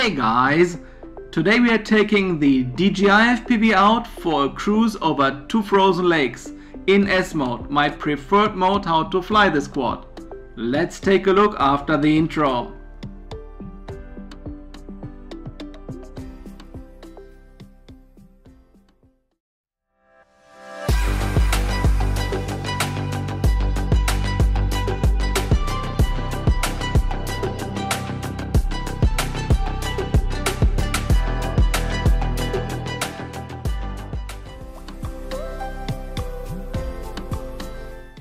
Hey guys, today we are taking the DJI FPV out for a cruise over 2 frozen lakes in S mode, my preferred mode how to fly this quad. Let's take a look after the intro.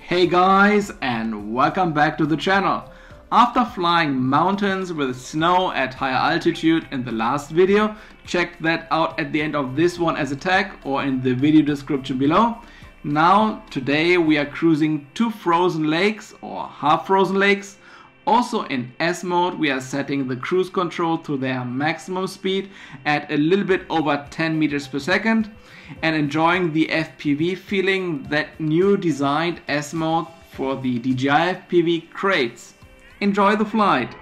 Hey guys, and welcome back to the channel. After flying mountains with snow at higher altitude in the last video, check that out at the end of this one as a tag or in the video description below. Now today we are cruising 2 frozen lakes or half frozen lakes. Also in S mode we are setting the cruise control to their maximum speed at a little bit over 10 meters per second and enjoying the FPV feeling that new designed S mode for the DJI FPV creates. Enjoy the flight!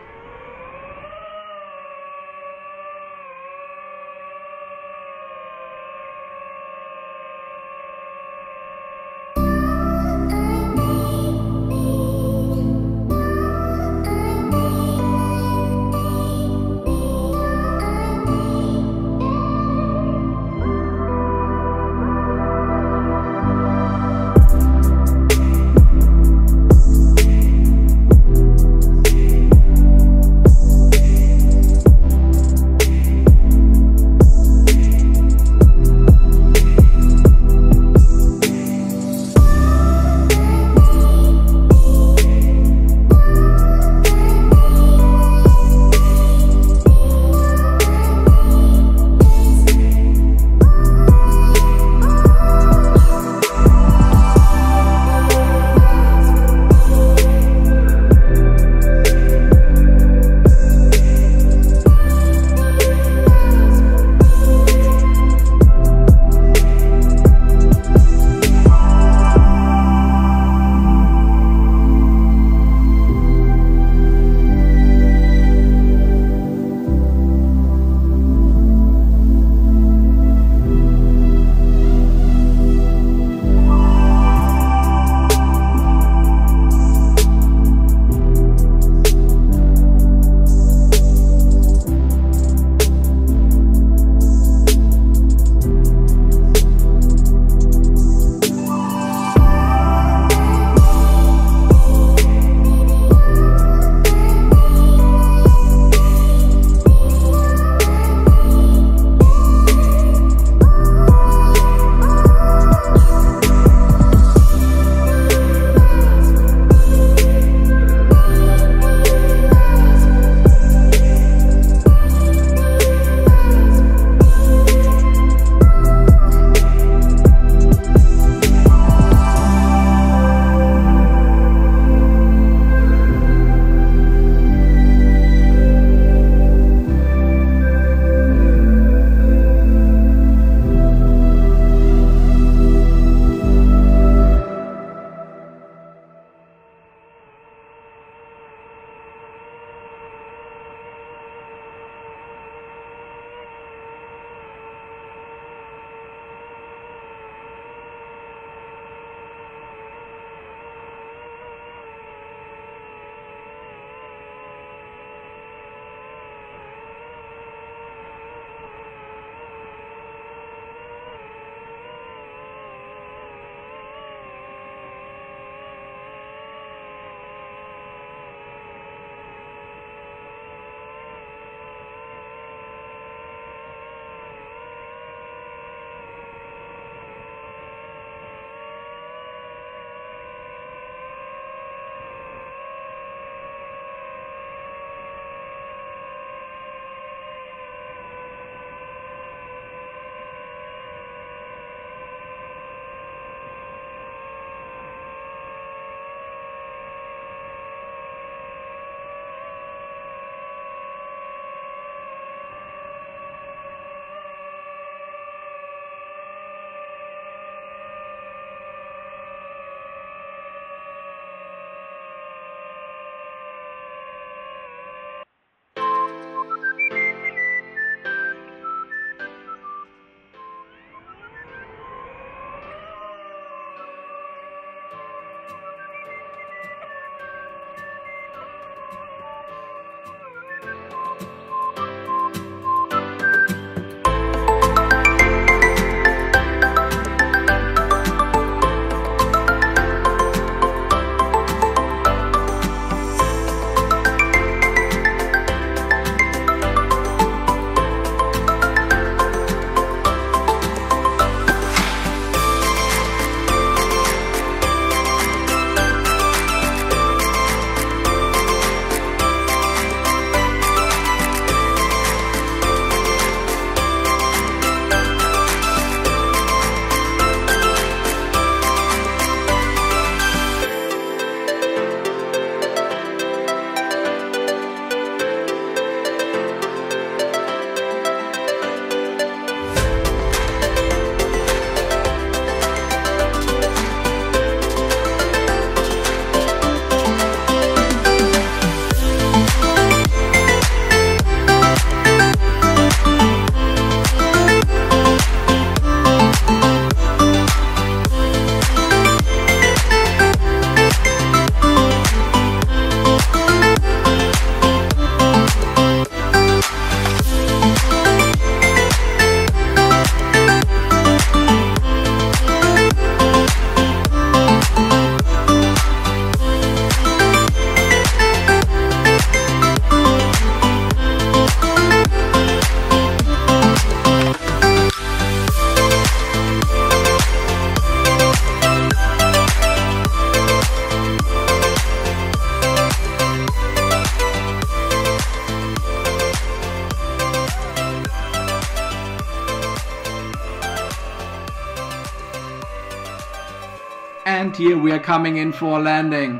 and here we are coming in for a landing.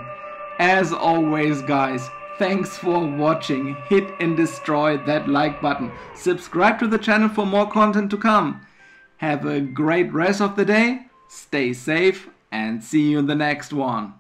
As always guys, thanks for watching. Hit and destroy that like button. Subscribe to the channel for more content to come. Have a great rest of the day. Stay safe and see you in the next one.